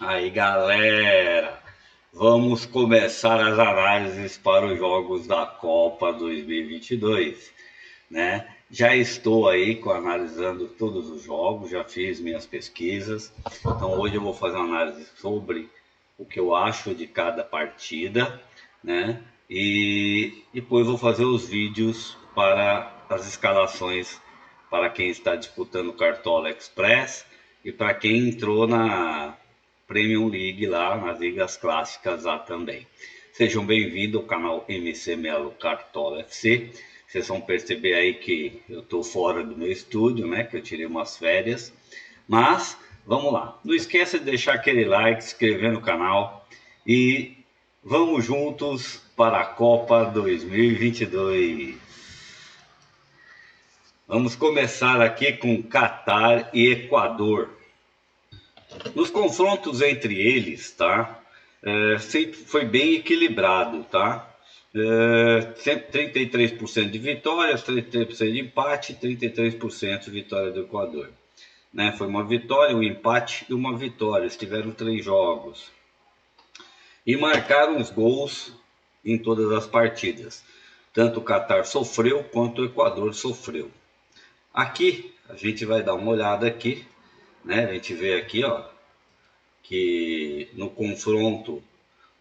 Aí, galera, vamos começar as análises para os jogos da Copa 2022, né? Já estou aí analisando todos os jogos, já fiz minhas pesquisas. Então hoje eu vou fazer uma análise sobre o que eu acho de cada partida, né? E depois vou fazer os vídeos para as escalações para quem está disputando o Cartola Express e para quem entrou na Premium League lá, nas ligas clássicas lá também. Sejam bem-vindos ao canal MC Melo Cartola FC. Vocês vão perceber aí que eu estou fora do meu estúdio, né? Que eu tirei umas férias. Mas vamos lá. Não esqueça de deixar aquele like, se inscrever no canal e vamos juntos para a Copa 2022. Vamos começar aqui com Catar e Equador. Nos confrontos entre eles, tá? Sempre foi bem equilibrado, tá? 33% de vitórias, 33% de empate, 33% de vitória do Equador. Né? Foi uma vitória, um empate e uma vitória. Eles tiveram 3 jogos. E marcaram os gols em todas as partidas. Tanto o Catar sofreu quanto o Equador sofreu. Aqui, a gente vai dar uma olhada aqui, né? A gente vê aqui, ó, que no confronto,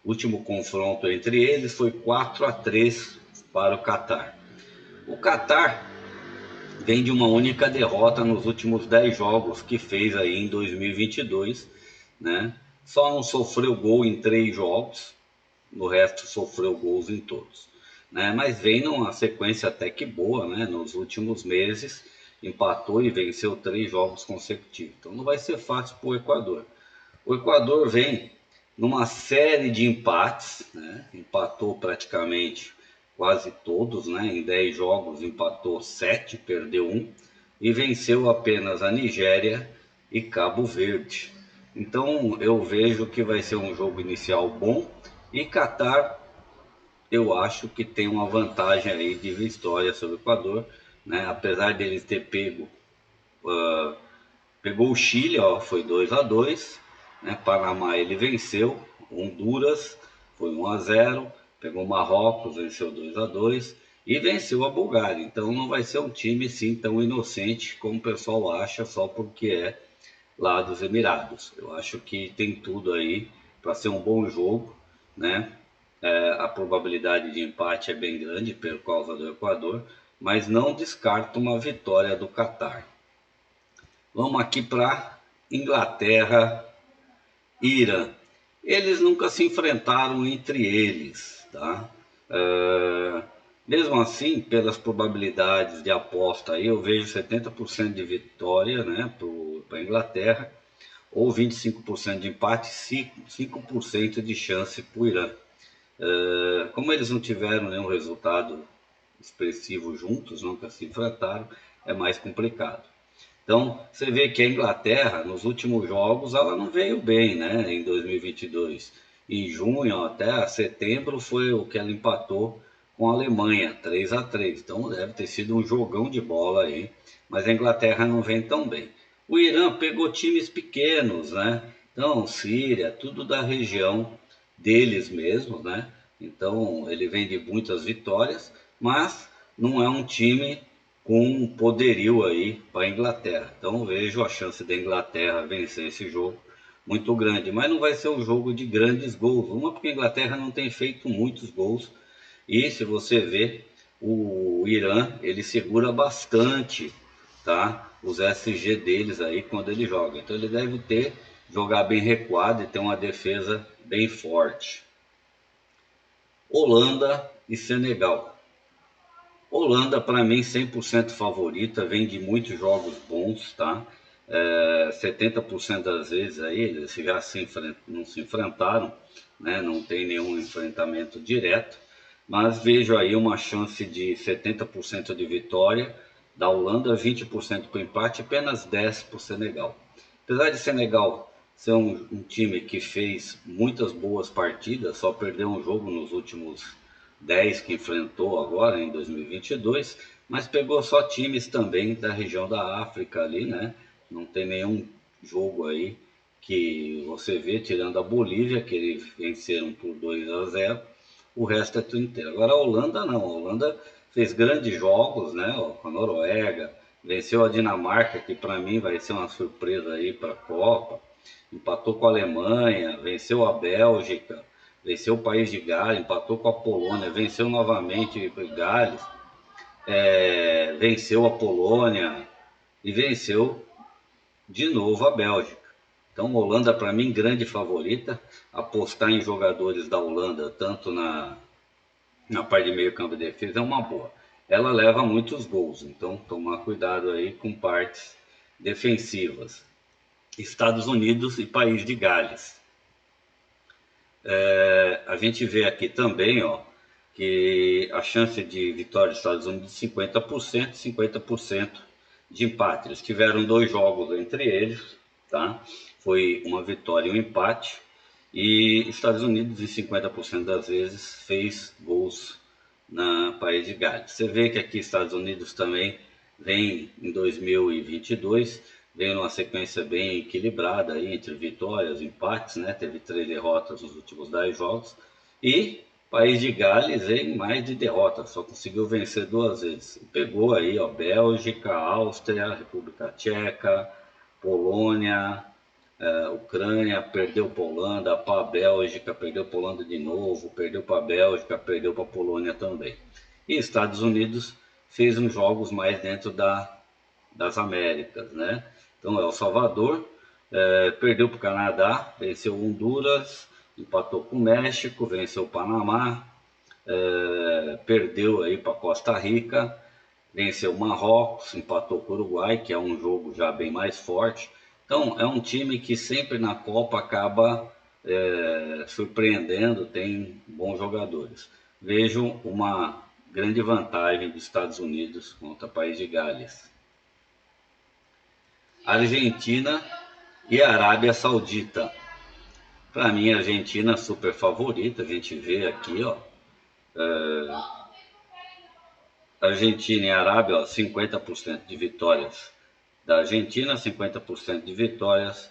último confronto entre eles foi 4-3 para o Catar. O Catar vem de uma única derrota nos últimos 10 jogos que fez aí em 2022, né? Só não sofreu gol em 3 jogos, no resto sofreu gols em todos, né? Mas vem numa sequência até que boa, né? Nos últimos meses empatou e venceu 3 jogos consecutivos. Então não vai ser fácil para o Equador. O Equador vem numa série de empates, né? Empatou praticamente quase todos, né? Em 10 jogos empatou 7, perdeu 1 e venceu apenas a Nigéria e Cabo Verde. Então eu vejo que vai ser um jogo inicial bom e Catar eu acho que tem uma vantagem aí de vitória sobre o Equador, né? Apesar deles ter pegou o Chile, ó, foi 2-2, né? Panamá ele venceu, Honduras foi 1-0, pegou Marrocos, venceu 2-2 e venceu a Bulgária. Então não vai ser um time assim tão inocente como o pessoal acha só porque é lá dos Emirados. Eu acho que tem tudo aí para ser um bom jogo, né? A probabilidade de empate é bem grande por causa do Equador, mas não descarto uma vitória do Catar. Vamos aqui para Inglaterra e Irã. Eles nunca se enfrentaram entre eles, tá? Mesmo assim, pelas probabilidades de aposta aí, eu vejo 70% de vitória, né, para a Inglaterra, ou 25% de empate, 5% de chance para o Irã. Como eles não tiveram nenhum resultado expressivo juntos, nunca se enfrentaram, é mais complicado. Então, você vê que a Inglaterra, nos últimos jogos, ela não veio bem, né? Em 2022. Em junho até setembro foi o que ela empatou com a Alemanha, 3-3. Então, deve ter sido um jogão de bola aí. Mas a Inglaterra não vem tão bem. O Irã pegou times pequenos, né? Então, Síria, tudo da região deles mesmos, né? Então, ele vem de muitas vitórias, mas não é um time com poderio aí para a Inglaterra. Então vejo a chance da Inglaterra vencer esse jogo muito grande, mas não vai ser um jogo de grandes gols. Uma porque a Inglaterra não tem feito muitos gols e se você vê o Irã, ele segura bastante, tá? Os SG deles aí quando ele joga. Então ele deve jogar bem recuado e ter uma defesa bem forte. Holanda e Senegal. Holanda, para mim, 100% favorita, vem de muitos jogos bons, tá? 70% das vezes aí eles já não se enfrentaram, né? Não tem nenhum enfrentamento direto, mas vejo aí uma chance de 70% de vitória da Holanda, 20% para o empate, apenas 10% para o Senegal. Apesar de Senegal ser um time que fez muitas boas partidas, só perdeu um jogo nos últimos 10 que enfrentou agora em 2022, mas pegou só times também da região da África ali, né? Não tem nenhum jogo aí que você vê, tirando a Bolívia, que eles venceram por 2-0, o resto é tudo inteiro. Agora a Holanda não, a Holanda fez grandes jogos, né, ó, com a Noruega, venceu a Dinamarca, que para mim vai ser uma surpresa aí para a Copa, empatou com a Alemanha, venceu a Bélgica, venceu o País de Gales, empatou com a Polônia, venceu novamente Gales, venceu a Polônia e venceu de novo a Bélgica. Então, a Holanda, para mim, grande favorita. Apostar em jogadores da Holanda, tanto na parte de meio campo e defesa, é uma boa. Ela leva muitos gols, então tomar cuidado aí com partes defensivas. Estados Unidos e País de Gales. A gente vê aqui também, ó, que a chance de vitória dos Estados Unidos é 50%, 50% de empate. Eles tiveram 2 jogos entre eles, tá? Foi uma vitória e um empate. E Estados Unidos, em 50% das vezes, fez gols na País de Gales. Você vê que aqui Estados Unidos também vem em 2022, vem numa sequência bem equilibrada aí, entre vitórias e empates, né? Teve 3 derrotas nos últimos 10 jogos. E País de Gales em mais de derrotas, só conseguiu vencer 2 vezes. Pegou aí, ó, Bélgica, Áustria, República Tcheca, Polônia, Ucrânia, perdeu para a Holanda, para a Bélgica, perdeu para a Holanda de novo, perdeu para a Bélgica, perdeu para a Polônia também. E Estados Unidos fez uns jogos mais dentro das Américas, né? Então, El Salvador perdeu para o Canadá, venceu Honduras, empatou com o México, venceu o Panamá, perdeu aí para Costa Rica, venceu o Marrocos, empatou com o Uruguai, que é um jogo já bem mais forte. Então, é um time que sempre na Copa acaba surpreendendo, tem bons jogadores. Vejo uma grande vantagem dos Estados Unidos contra o País de Gales. Argentina e Arábia Saudita. Para mim, a Argentina é super favorita, a gente vê aqui, ó. Argentina e Arábia, ó, 50% de vitórias da Argentina, 50% de vitórias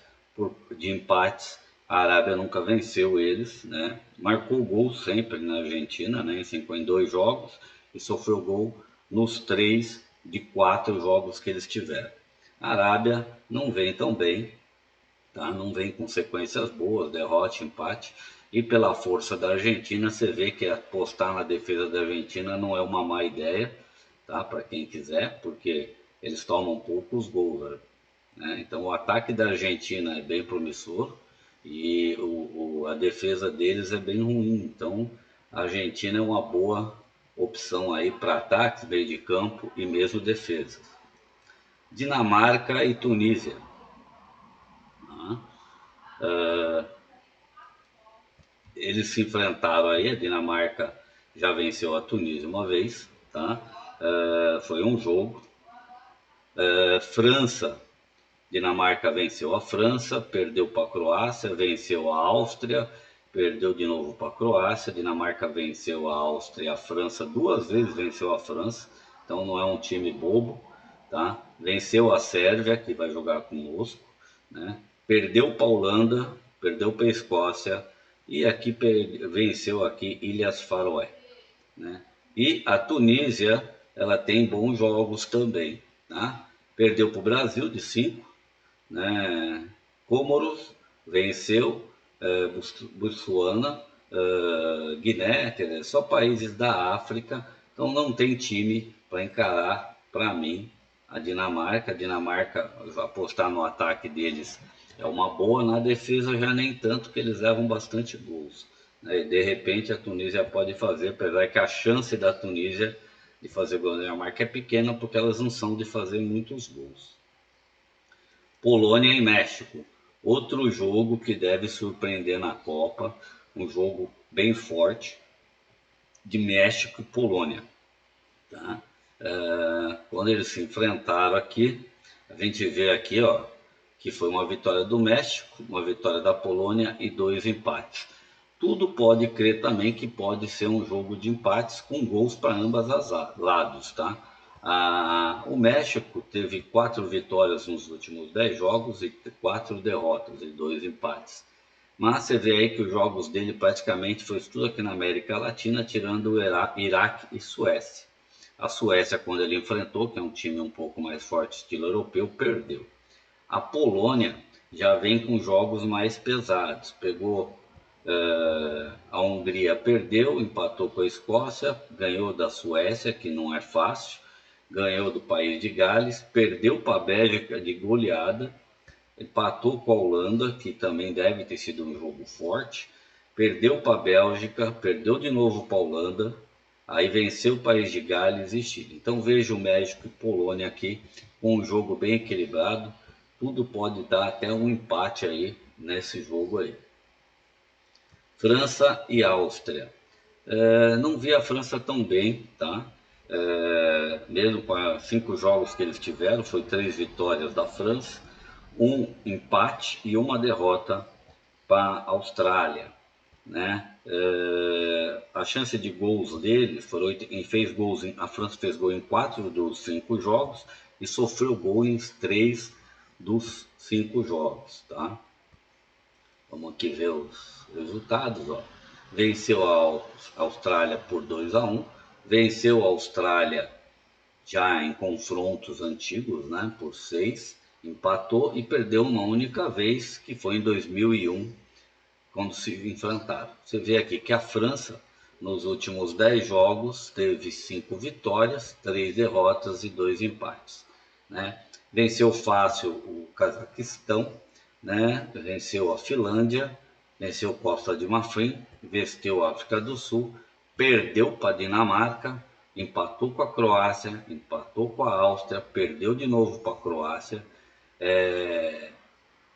de empates. A Arábia nunca venceu eles, né? Marcou gol sempre na Argentina, né? Em 2 jogos, e sofreu gol nos 3 de 4 jogos que eles tiveram. A Arábia não vem tão bem, tá? Não vem com sequências boas, derrota, empate. E pela força da Argentina, você vê que apostar na defesa da Argentina não é uma má ideia, tá? Para quem quiser, porque eles tomam poucos gols, né? Então o ataque da Argentina é bem promissor e a defesa deles é bem ruim. Então a Argentina é uma boa opção aí para ataques, meio de campo e mesmo defesas. Dinamarca e Tunísia. Eles se enfrentaram aí, a Dinamarca já venceu a Tunísia uma vez, tá? Foi um jogo. França, Dinamarca venceu a França, perdeu para a Croácia, venceu a Áustria, perdeu de novo para a Croácia, Dinamarca venceu a Áustria, a França 2 vezes venceu a França, então não é um time bobo, tá? Venceu a Sérvia, que vai jogar conosco, né? Perdeu para a Holanda, perdeu para a Escócia e aqui venceu aqui Ilhas Faroé, né? E a Tunísia, ela tem bons jogos também, tá? Perdeu para o Brasil de 5, né? Comoros venceu, Botsuana, Guiné, quer dizer, só países da África, então não tem time para encarar, para mim, a Dinamarca. A Dinamarca, apostar no ataque deles é uma boa, na defesa já nem tanto, que eles levam bastante gols, né? De repente a Tunísia pode fazer, apesar que a chance da Tunísia de fazer gol na Dinamarca é pequena, porque elas não são de fazer muitos gols. Polônia e México, outro jogo que deve surpreender na Copa, um jogo bem forte de México e Polônia, tá? Quando eles se enfrentaram aqui, a gente vê aqui, ó, que foi uma vitória do México, uma vitória da Polônia e 2 empates. Tudo pode crer também que pode ser um jogo de empates com gols para ambas as lados, tá? O México teve 4 vitórias nos últimos 10 jogos e 4 derrotas e 2 empates. Mas você vê aí que os jogos dele praticamente foi tudo aqui na América Latina, tirando o Iraque e Suécia. A Suécia, quando ele enfrentou, que é um time um pouco mais forte, estilo europeu, perdeu. A Polônia já vem com jogos mais pesados. Pegou a Hungria, perdeu, empatou com a Escócia, ganhou da Suécia, que não é fácil, ganhou do país de Gales, perdeu para a Bélgica de goleada, empatou com a Holanda, que também deve ter sido um jogo forte, perdeu para a Bélgica, perdeu de novo para a Holanda, aí venceu o país de Gales e Chile. Então vejo o México e Polônia aqui com um jogo bem equilibrado, tudo pode dar até um empate aí nesse jogo aí. França e Áustria. Não vi a França tão bem, tá? Mesmo com os 5 jogos que eles tiveram, foi 3 vitórias da França, um empate e uma derrota para a Austrália, né? A chance de gols dele foram a França fez gol em 4 dos 5 jogos e sofreu gol em 3 dos 5 jogos, tá? Vamos aqui ver os resultados, ó. Venceu a Austrália por 2-1, venceu a Austrália já em confrontos antigos, né, por 6, empatou e perdeu uma única vez, que foi em 2001, quando se enfrentaram. Você vê aqui que a França, nos últimos 10 jogos, teve 5 vitórias, 3 derrotas e 2 empates, né? Venceu fácil o Cazaquistão, né? Venceu a Finlândia, venceu Costa de Marfim, venceu a África do Sul, perdeu para a Dinamarca, empatou com a Croácia, empatou com a Áustria, perdeu de novo para a Croácia,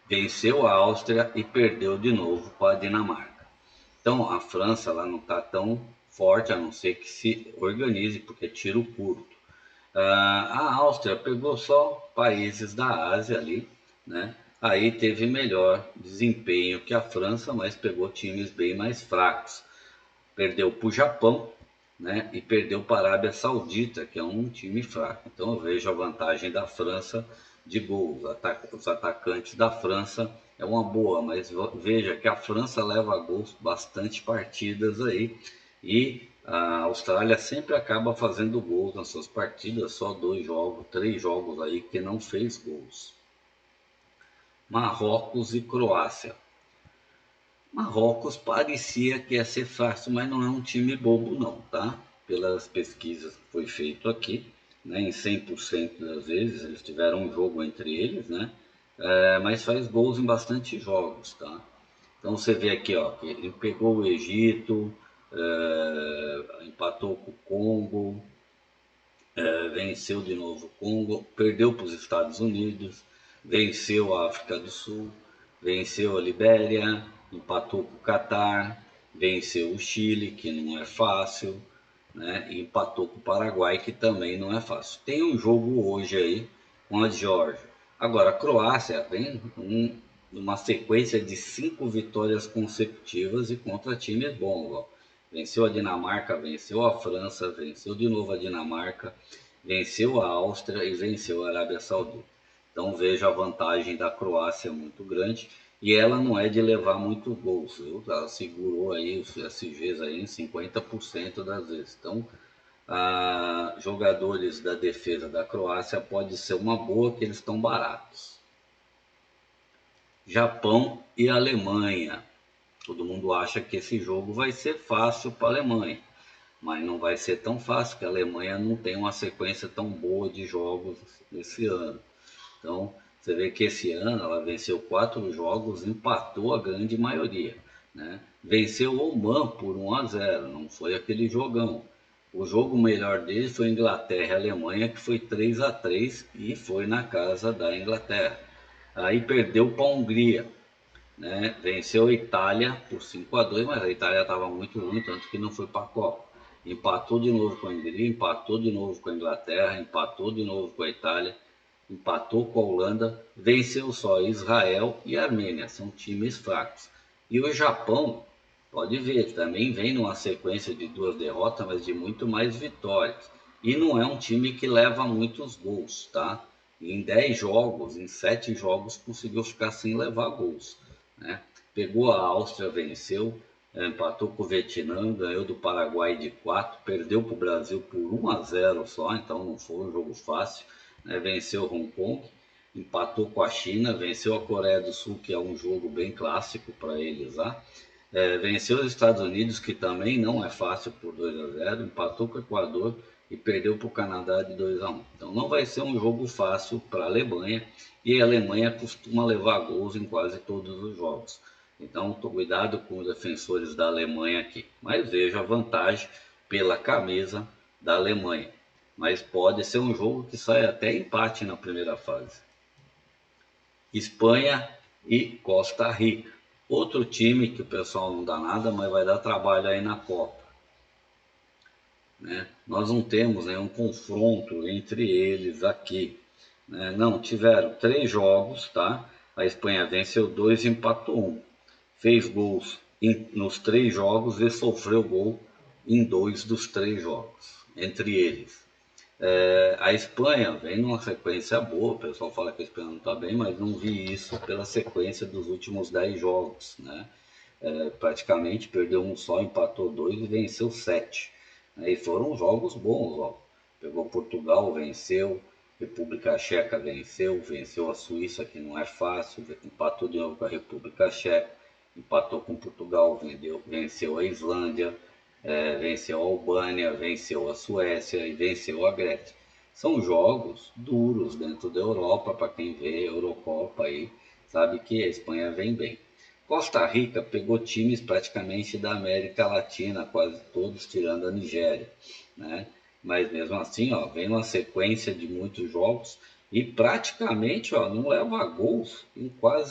venceu a Áustria e perdeu de novo para a Dinamarca. Então a França lá não está tão forte, a não ser que se organize, porque é tiro curto. A Áustria pegou só países da Ásia ali, né? Aí teve melhor desempenho que a França, mas pegou times bem mais fracos. Perdeu para o Japão, né? E perdeu para a Arábia Saudita, que é um time fraco. Então eu vejo a vantagem da França de gols. Os atacantes da França é uma boa, mas veja que a França leva a gols bastante partidas aí. E a Austrália sempre acaba fazendo gols nas suas partidas, só 2 jogos, 3 jogos aí que não fez gols. Marrocos e Croácia. Marrocos parecia que ia ser fácil, mas não é um time bobo não, tá? Pelas pesquisas que foi feito aqui, né? Em 100% das vezes eles tiveram um jogo entre eles, né? Mas faz gols em bastante jogos, tá? Então você vê aqui, ó, que ele pegou o Egito, empatou com o Congo, venceu de novo o Congo, perdeu para os Estados Unidos, venceu a África do Sul, venceu a Libéria, empatou com o Catar, venceu o Chile, que não é fácil, né? E empatou com o Paraguai, que também não é fácil. Tem um jogo hoje aí com a Geórgia. Agora, a Croácia vem uma sequência de 5 vitórias consecutivas e contra times bons, ó. Venceu a Dinamarca, venceu a França, venceu de novo a Dinamarca, venceu a Áustria e venceu a Arábia Saudita. Então vejo a vantagem da Croácia muito grande e ela não é de levar muito gols, viu? Ela segurou aí os SGs aí em 50% das vezes. Então, jogadores da defesa da Croácia pode ser uma boa, que eles estão baratos. Japão e Alemanha. Todo mundo acha que esse jogo vai ser fácil para a Alemanha, mas não vai ser tão fácil, porque a Alemanha não tem uma sequência tão boa de jogos esse ano. Então, você vê que esse ano ela venceu 4 jogos, empatou a grande maioria, né? Venceu o Oman por 1-0, não foi aquele jogão. O jogo melhor dele foi Inglaterra e Alemanha, que foi 3-3 e foi na casa da Inglaterra. Aí perdeu para a Hungria, né? Venceu a Itália por 5-2, mas a Itália estava muito ruim, tanto que não foi para a Copa. Empatou de novo com a Hungria, empatou de novo com a Inglaterra, empatou de novo com a Itália, empatou com a Holanda, venceu só Israel e a Armênia, são times fracos. E o Japão, pode ver, também vem numa sequência de 2 derrotas, mas de muito mais vitórias. E não é um time que leva muitos gols, tá? Em 10 jogos, em 7 jogos, conseguiu ficar sem levar gols, né? Pegou a Áustria, venceu, empatou com o Vietnã, ganhou do Paraguai de 4, perdeu para o Brasil por 1-0 só, então não foi um jogo fácil, né? Venceu Hong Kong, empatou com a China, venceu a Coreia do Sul, que é um jogo bem clássico para eles lá. Venceu os Estados Unidos, que também não é fácil, por 2-0, empatou com o Equador e perdeu para o Canadá de 2-1. Então não vai ser um jogo fácil para a Alemanha, e a Alemanha costuma levar gols em quase todos os jogos. Então cuidado com os defensores da Alemanha aqui, mas vejo a vantagem pela camisa da Alemanha. Mas pode ser um jogo que sai até empate na primeira fase. Espanha e Costa Rica. Outro time que o pessoal não dá nada, mas vai dar trabalho aí na Copa, né? Nós não temos nenhum confronto entre eles aqui, né? Não, tiveram 3 jogos, tá? A Espanha venceu 2 e empatou 1. Fez gols nos 3 jogos e sofreu gol em 2 dos 3 jogos, entre eles. A Espanha vem numa sequência boa, o pessoal fala que a Espanha não está bem, mas não vi isso pela sequência dos últimos 10 jogos, né? Praticamente perdeu um só, empatou 2 e venceu 7. E foram jogos bons, ó. Pegou Portugal, venceu, República Checa venceu a Suíça, que não é fácil, empatou de novo com a República Checa, empatou com Portugal, venceu a Islândia, venceu a Albânia, venceu a Suécia e venceu a Grécia. São jogos duros dentro da Europa, para quem vê a Eurocopa aí, sabe que a Espanha vem bem. Costa Rica pegou times praticamente da América Latina, quase todos tirando a Nigéria, né? Mas mesmo assim, ó, vem uma sequência de muitos jogos e praticamente, ó, não leva gols,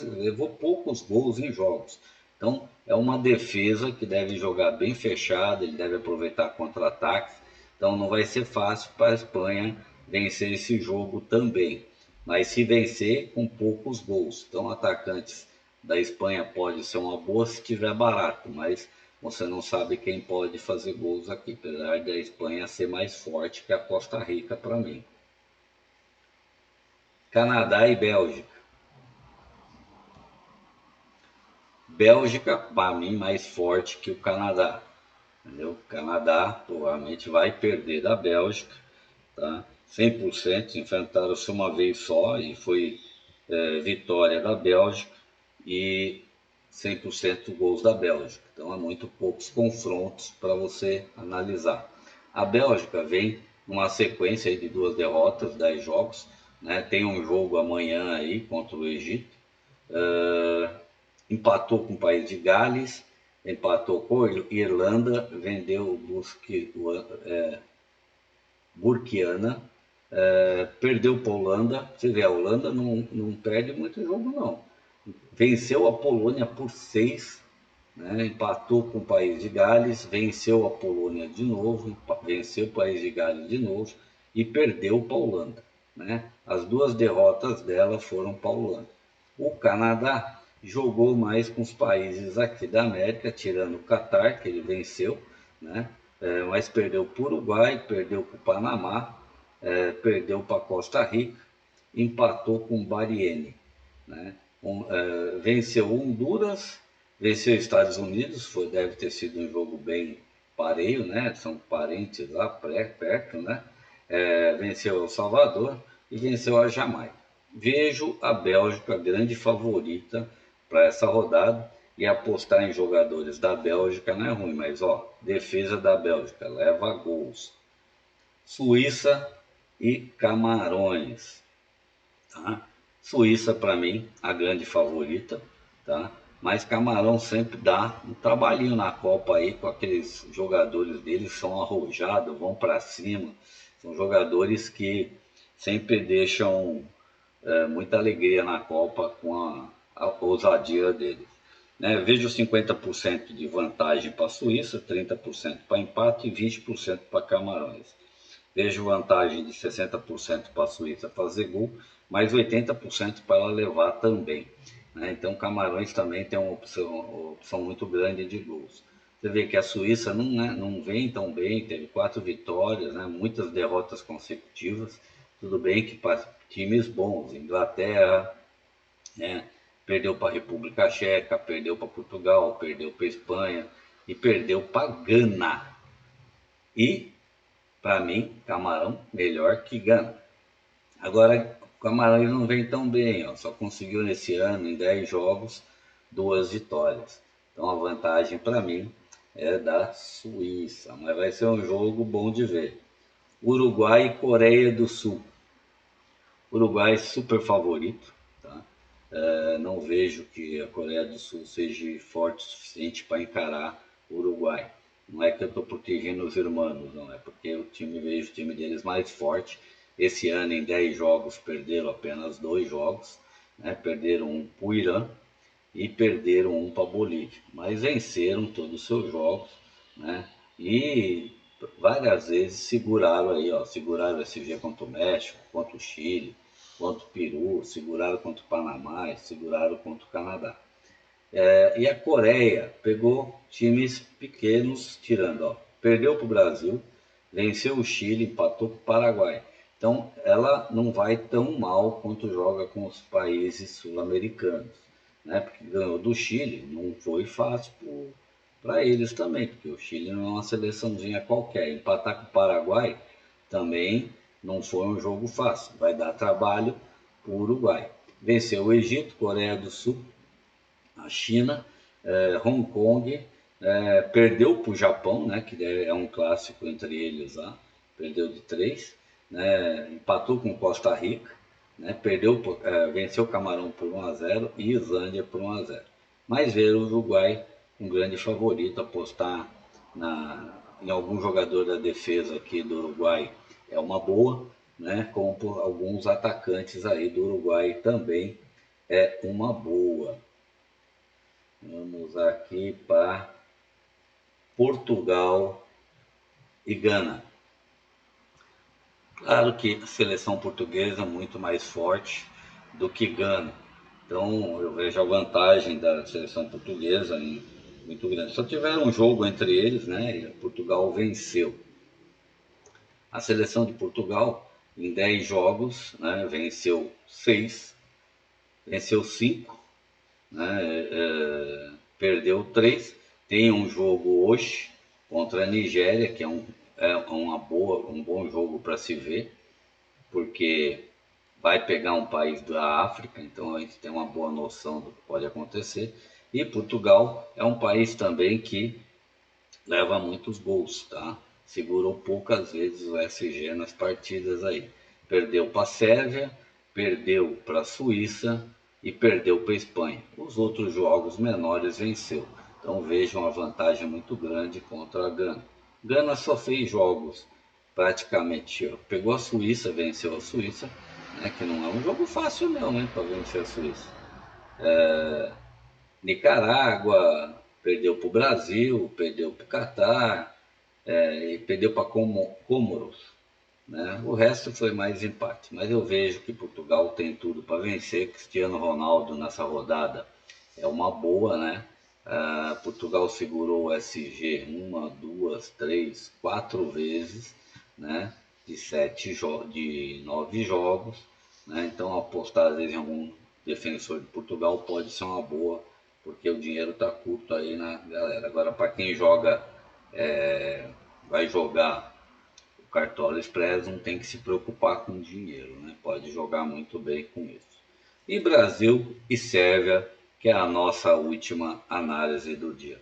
levou poucos gols em jogos. Então é uma defesa que deve jogar bem fechada, ele deve aproveitar contra-ataques. Então não vai ser fácil para a Espanha vencer esse jogo também. Mas se vencer com poucos gols. Então atacantes da Espanha pode ser uma boa se tiver barato, mas você não sabe quem pode fazer gols aqui, apesar da Espanha ser mais forte que a Costa Rica para mim. Canadá e Bélgica. Bélgica, para mim, mais forte que o Canadá. Entendeu? O Canadá provavelmente vai perder da Bélgica, tá? 100%, enfrentaram-se uma vez só e foi vitória da Bélgica e 100% gols da Bélgica. Então, há muito poucos confrontos para você analisar. A Bélgica vem numa sequência de 2 derrotas, 10 jogos, né? Tem um jogo amanhã aí contra o Egito. Empatou com o país de Gales, empatou com a Irlanda, vendeu Burkiana, perdeu para a Holanda. Você vê, a Holanda não perde muito jogo, não. Venceu a Polônia por 6, né? Empatou com o país de Gales, venceu a Polônia de novo, venceu o país de Gales de novo e perdeu para a Holanda, né? As 2 derrotas dela foram para a Holanda. O Canadá jogou mais com os países aqui da América, tirando o Catar, que ele venceu, né? Mas perdeu para o Uruguai, perdeu para o Panamá, perdeu para Costa Rica, empatou com o Bahrein, né? Venceu Honduras, venceu Estados Unidos, deve ter sido um jogo bem pareio, né? São parentes lá perto, né? Venceu El Salvador e venceu a Jamaica. Vejo a Bélgica grande favorita para essa rodada, e apostar em jogadores da Bélgica não é ruim, mas ó, defesa da Bélgica leva gols. Suíça e Camarões, tá? Suíça para mim a grande favorita, tá? Mas Camarão sempre dá um trabalhinho na Copa aí, com aqueles jogadores deles, são arrojados, vão para cima, são jogadores que sempre deixam muita alegria na Copa com a ousadia deles. Né? Vejo 50% de vantagem para a Suíça, 30% para empate e 20% para Camarões. Vejo vantagem de 60% para a Suíça fazer gol, mais 80% para ela levar também, né? Então Camarões também tem uma opção muito grande de gols. Você vê que a Suíça não vem tão bem, teve 4 vitórias, né? Muitas derrotas consecutivas. Tudo bem que para times bons, Inglaterra, né? Perdeu para a República Tcheca, perdeu para Portugal, perdeu para a Espanha e perdeu para Gana. E, para mim, Camarão melhor que Gana. Agora, o Camarão não vem tão bem, ó, só conseguiu nesse ano, em 10 jogos, 2 vitórias. Então a vantagem para mim é da Suíça, mas vai ser um jogo bom de ver. Uruguai e Coreia do Sul. Uruguai super favorito, tá? Não vejo que a Coreia do Sul seja forte o suficiente para encarar o Uruguai. Não é que eu estou protegendo os irmãos, não é porque vejo o time deles mais forte. Esse ano, em 10 jogos, perderam apenas 2 jogos, né? Perderam um para o Irã e perderam um para a Bolívia, mas venceram todos os seus jogos, né? E várias vezes seguraram aí, ó, seguraram o SG contra o México, contra o Chile, contra o Peru, seguraram contra o Panamá, seguraram contra o Canadá. E a Coreia pegou times pequenos, tirando, ó, perdeu para o Brasil, venceu o Chile, empatou com o Paraguai. Então, ela não vai tão mal quanto joga com os países sul-americanos, né? Porque ganhou do Chile, não foi fácil para eles também, porque o Chile não é uma seleçãozinha qualquer. Empatar com o Paraguai também não foi um jogo fácil, vai dar trabalho para o Uruguai. Venceu o Egito, Coreia do Sul, a China, Hong Kong, perdeu para o Japão, né, que é um clássico entre eles lá, perdeu de 3, né, empatou com Costa Rica, né, venceu o Camarão por 1-0 e Islândia por 1-0. Mas ver o Uruguai um grande favorito, apostar em algum jogador da defesa aqui do Uruguai é uma boa, né, como por alguns atacantes aí do Uruguai também é uma boa. Vamos aqui para Portugal e Gana. Claro que a seleção portuguesa é muito mais forte do que Gana. Então eu vejo a vantagem da seleção portuguesa muito grande. Só tiveram um jogo entre eles, né? E Portugal venceu. A seleção de Portugal, em 10 jogos, né, venceu 6, venceu 5, né, perdeu 3. Tem um jogo hoje contra a Nigéria, que um bom jogo para se ver, porque vai pegar um país da África, então a gente tem uma boa noção do que pode acontecer. E Portugal é um país também que leva muitos gols, tá? Segurou poucas vezes o SG nas partidas aí. Perdeu para a Sérvia, perdeu para a Suíça e perdeu para a Espanha. Os outros jogos menores venceu. Então vejam a vantagem muito grande contra a Gana. Gana só fez jogos praticamente. Ó, pegou a Suíça, venceu a Suíça, né, que não é um jogo fácil não, né, para vencer a Suíça. Nicarágua, perdeu para o Brasil, perdeu para o Catar, e perdeu para Comoros. Né? O resto foi mais empate. Mas eu vejo que Portugal tem tudo para vencer. Cristiano Ronaldo nessa rodada é uma boa, né? Portugal segurou o SG 1, 2, 3, 4 vezes, né? De 9 jogos. Né? Então apostar às vezes em algum defensor de Portugal pode ser uma boa, porque o dinheiro está curto aí na galera. Agora para quem vai jogar o Cartola Express, não tem que se preocupar com dinheiro, né? Pode jogar muito bem com isso. E Brasil e Sérvia, que é a nossa última análise do dia.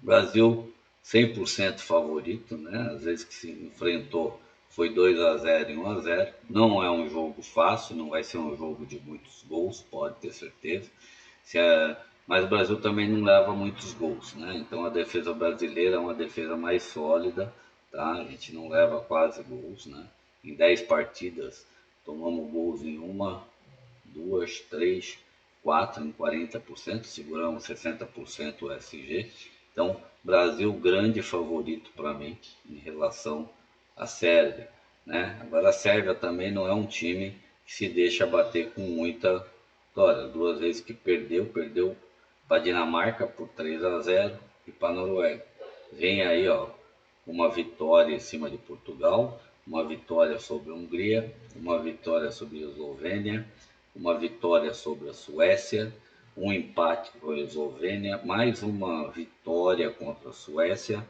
Brasil 100% favorito, né? Às vezes que se enfrentou foi 2-0 e 1-0. Não é um jogo fácil, não vai ser um jogo de muitos gols, pode ter certeza. Mas o Brasil também não leva muitos gols, né? Então a defesa brasileira é uma defesa mais sólida, tá? A gente não leva quase gols, né? Em 10 partidas tomamos gols em 1, 2, 3, 4, em 40%, seguramos 60% o SG. Então, Brasil grande favorito para mim em relação à Sérvia, né? Agora a Sérvia também não é um time que se deixa bater com muita vitória. 2 vezes que perdeu para a Dinamarca por 3-0 e para a Noruega. Vem aí, ó, uma vitória em cima de Portugal, uma vitória sobre a Hungria, uma vitória sobre a Eslovênia, uma vitória sobre a Suécia, um empate com a Eslovênia, mais uma vitória contra a Suécia,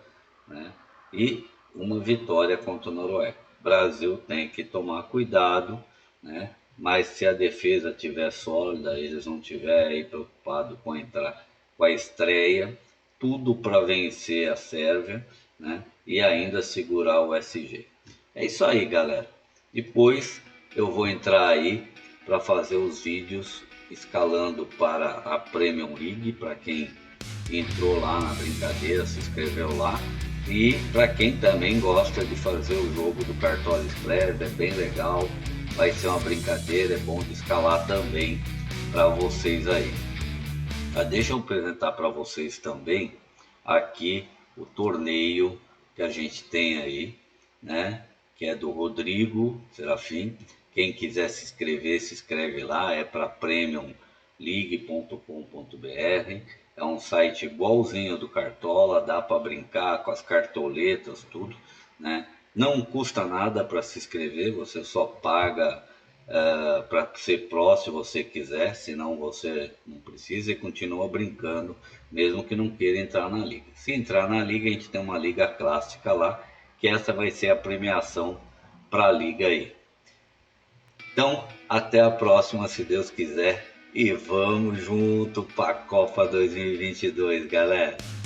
né? E uma vitória contra a Noruega. O Brasil tem que tomar cuidado, né? Mas se a defesa estiver sólida, eles não estiverem preocupados com entrar com a estreia, tudo para vencer a Sérvia, né? E ainda segurar o SG. É isso aí, galera. Depois eu vou entrar aí para fazer os vídeos escalando para a Premier League, para quem entrou lá na brincadeira, se inscreveu lá. E para quem também gosta de fazer o jogo do Cartola Express, é bem legal, vai ser uma brincadeira, é bom de escalar também para vocês aí. Deixa eu apresentar para vocês também aqui o torneio que a gente tem aí, né? Que é do Rodrigo Serafim. Quem quiser se inscrever, se inscreve lá, é para premiumleague.com.br. É um site igualzinho do Cartola, dá para brincar com as cartoletas, tudo, né? Não custa nada para se inscrever, você só paga para ser pró se você quiser, senão você não precisa e continua brincando, mesmo que não queira entrar na liga. Se entrar na liga, a gente tem uma liga clássica lá, que essa vai ser a premiação para a liga aí. Então, até a próxima, se Deus quiser, e vamos junto para a Copa 2022, galera!